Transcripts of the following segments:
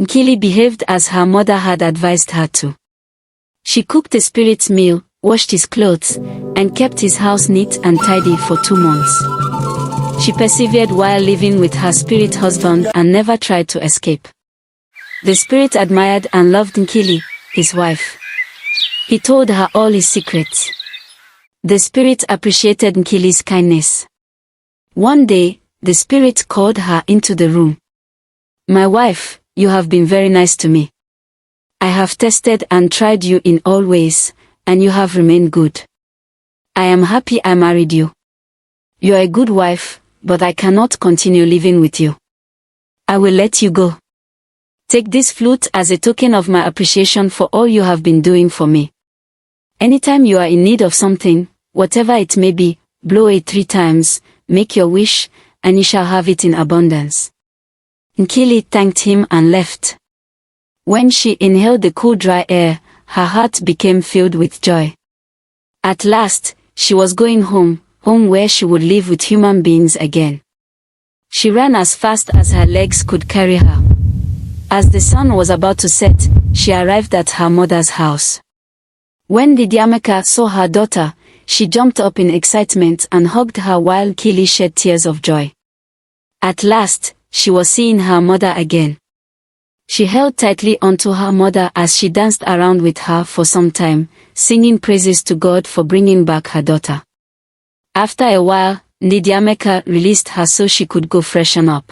Nkili behaved as her mother had advised her to. She cooked the spirit's meal, washed his clothes, and kept his house neat and tidy for 2 months. She persevered while living with her spirit husband and never tried to escape. The spirit admired and loved Nkili, his wife. He told her all his secrets. The spirit appreciated Nkili's kindness. One day, the spirit called her into the room. "My wife, you have been very nice to me. I have tested and tried you in all ways, and you have remained good. I am happy I married you. You are a good wife, but I cannot continue living with you. I will let you go. Take this flute as a token of my appreciation for all you have been doing for me. Anytime you are in need of something, whatever it may be, blow it 3 times, make your wish, and you shall have it in abundance." Nkili thanked him and left. When she inhaled the cool dry air, her heart became filled with joy. At last, she was going home where she would live with human beings again. She ran as fast as her legs could carry her. As the sun was about to set, she arrived at her mother's house. When Ndiamaka saw her daughter, she jumped up in excitement and hugged her while Nkili shed tears of joy. At last, she was seeing her mother again. She held tightly onto her mother as she danced around with her for some time, singing praises to God for bringing back her daughter. After a while, Ndiamaka released her so she could go freshen up.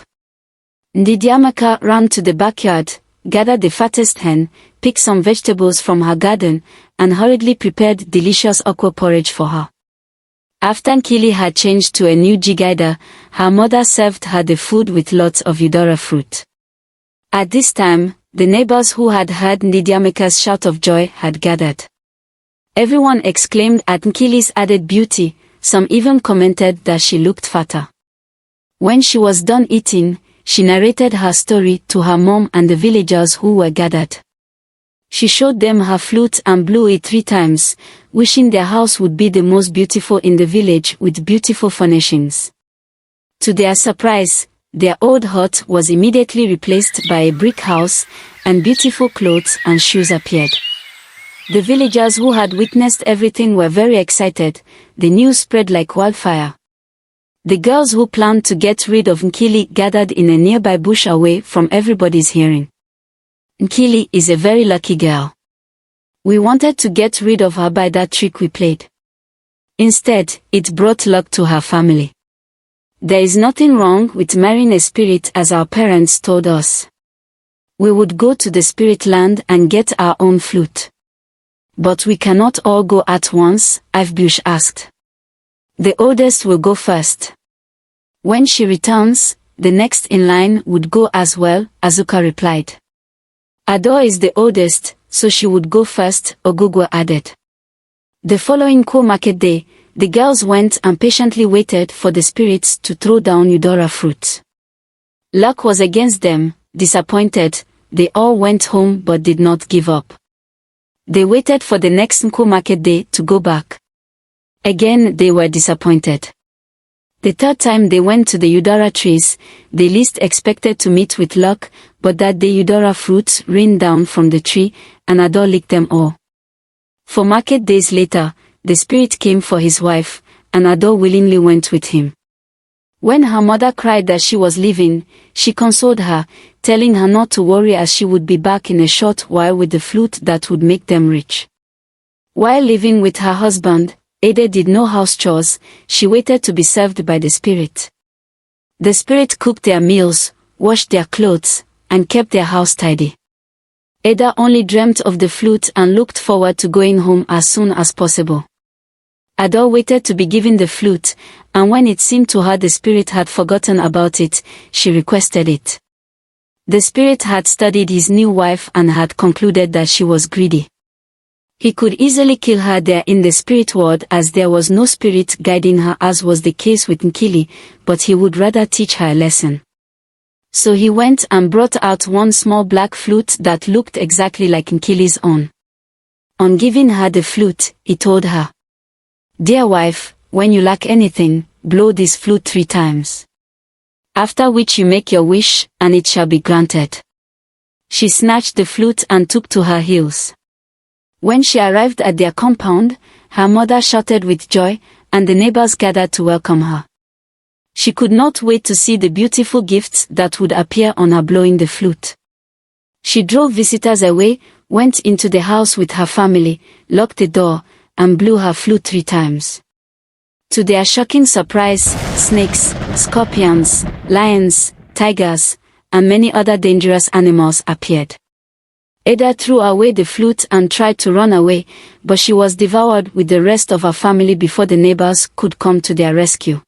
Ndiamaka ran to the backyard, gathered the fattest hen, picked some vegetables from her garden, and hurriedly prepared delicious okra porridge for her. After Nkili had changed to a new jigida, her mother served her the food with lots of udara fruit. At this time, the neighbors who had heard Ndiamaka's shout of joy had gathered. Everyone exclaimed at Nkili's added beauty, some even commented that she looked fatter. When she was done eating, she narrated her story to her mom and the villagers who were gathered. She showed them her flute and blew it 3 times, wishing their house would be the most beautiful in the village with beautiful furnishings. To their surprise, their old hut was immediately replaced by a brick house, and beautiful clothes and shoes appeared. The villagers who had witnessed everything were very excited. The news spread like wildfire. The girls who planned to get rid of Nkili gathered in a nearby bush away from everybody's hearing. Nkili is a very lucky girl. We wanted to get rid of her by that trick we played. Instead, it brought luck to her family. There is nothing wrong with marrying a spirit, as our parents told us. We would go to the spirit land and get our own flute. But we cannot all go at once, Ifebush asked. The oldest will go first. When she returns, the next in line would go as well, Azuka replied. Ador is the oldest, so she would go first, Ogugua added. The following market day, the girls went and patiently waited for the spirits to throw down udara fruits. Luck was against them. Disappointed, they all went home but did not give up. They waited for the next market day to go back. Again they were disappointed. The 3rd time they went to the udara trees, they least expected to meet with luck, but that day udara fruits rained down from the tree, and Ador licked them all. 4 market days later, the spirit came for his wife, and Ador willingly went with him. When her mother cried that she was leaving, she consoled her, telling her not to worry as she would be back in a short while with the flute that would make them rich. While living with her husband, Ador did no house chores. She waited to be served by the spirit. The spirit cooked their meals, washed their clothes, and kept their house tidy. Ador only dreamt of the flute and looked forward to going home as soon as possible. Ador waited to be given the flute, and when it seemed to her the spirit had forgotten about it, she requested it. The spirit had studied his new wife and had concluded that she was greedy. He could easily kill her there in the spirit world, as there was no spirit guiding her, as was the case with Nkili, but he would rather teach her a lesson. So he went and brought out one small black flute that looked exactly like Nkili's own. On giving her the flute, he told her, "Dear wife, when you lack anything, blow this flute 3 times. After which you make your wish, and it shall be granted." She snatched the flute and took to her heels. When she arrived at their compound, her mother shouted with joy, and the neighbors gathered to welcome her. She could not wait to see the beautiful gifts that would appear on her blowing the flute. She drove visitors away, went into the house with her family, locked the door, and blew her flute 3 times. To their shocking surprise, snakes, scorpions, lions, tigers, and many other dangerous animals appeared. Ador threw away the flute and tried to run away, but she was devoured with the rest of her family before the neighbors could come to their rescue.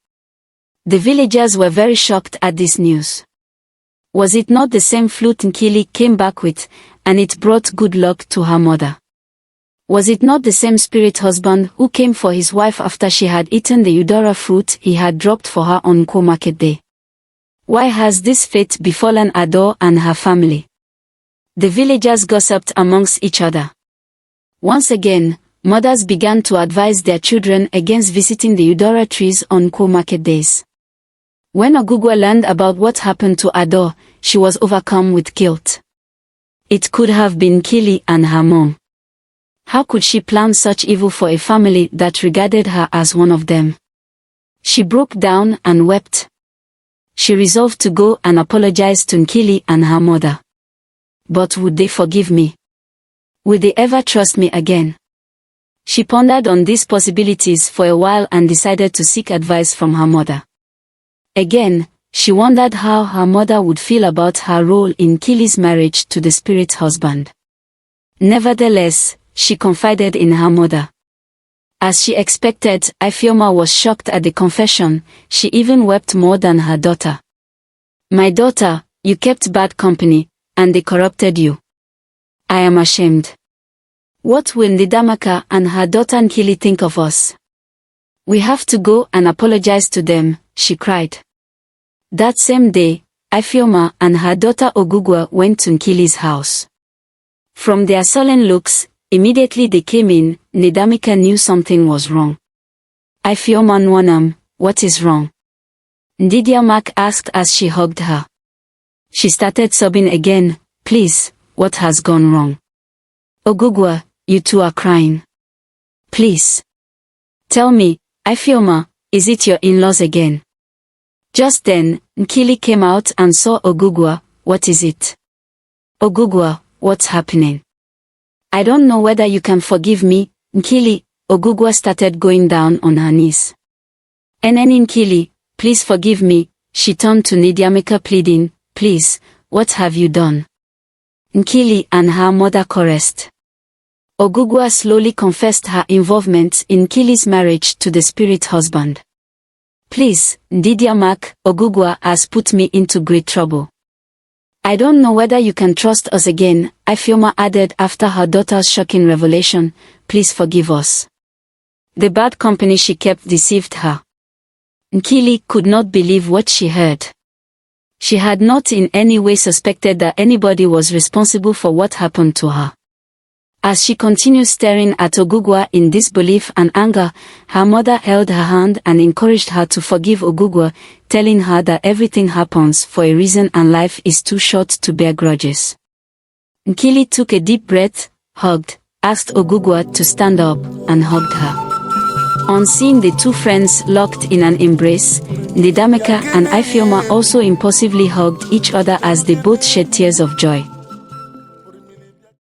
The villagers were very shocked at this news. Was it not the same flute Nkili came back with, and it brought good luck to her mother? Was it not the same spirit husband who came for his wife after she had eaten the udara fruit he had dropped for her on Nkwo market day? Why has this fate befallen Ador and her family? The villagers gossiped amongst each other. Once again, mothers began to advise their children against visiting the udara trees on Nkwo market days. When Ogugua learned about what happened to Ador, she was overcome with guilt. It could have been Nkili and her mom. How could she plan such evil for a family that regarded her as one of them? She broke down and wept. She resolved to go and apologize to Nkili and her mother. But would they forgive me? Will they ever trust me again? She pondered on these possibilities for a while and decided to seek advice from her mother. Again, she wondered how her mother would feel about her role in Nkili's marriage to the spirit husband. Nevertheless, she confided in her mother. As she expected, Ifeoma was shocked at the confession. She even wept more than her daughter. "My daughter, you kept bad company, and they corrupted you. I am ashamed. What will Ndidamaka and her daughter Nkili think of us? We have to go and apologize to them," she cried. That same day, Ifeoma and her daughter Ogugua went to Nkili's house. From their sullen looks, immediately they came in. Ndidamaka knew something was wrong. "Ifeoma Nwanam, what is wrong?" Ndidamaka asked as she hugged her. She started sobbing again. "Please, what has gone wrong?" "Ogugua, you two are crying. Please. Tell me, Ifeoma, is it your in-laws again?" Just then, Nkili came out and saw Ogugua. "What is it?" "Ogugua, what's happening?" "I don't know whether you can forgive me, Nkili." Ogugua started going down on her knees. "Eneni Nkili, please forgive me." She turned to Ndidamaka pleading, "Please, what have you done?" Nkili and her mother chorused. Ogugua slowly confessed her involvement in Nkili's marriage to the spirit husband. "Please, Ndidamaka, Ogugua has put me into great trouble. I don't know whether you can trust us again," Ifeoma added after her daughter's shocking revelation. "Please forgive us. The bad company she kept deceived her." Nkili could not believe what she heard. She had not in any way suspected that anybody was responsible for what happened to her. As she continued staring at Ogugua in disbelief and anger, her mother held her hand and encouraged her to forgive Ogugua, telling her that everything happens for a reason and life is too short to bear grudges. Nkili took a deep breath, hugged, asked Ogugua to stand up, and hugged her. On seeing the two friends locked in an embrace, Ndidamaka and Ifeoma also impulsively hugged each other as they both shed tears of joy.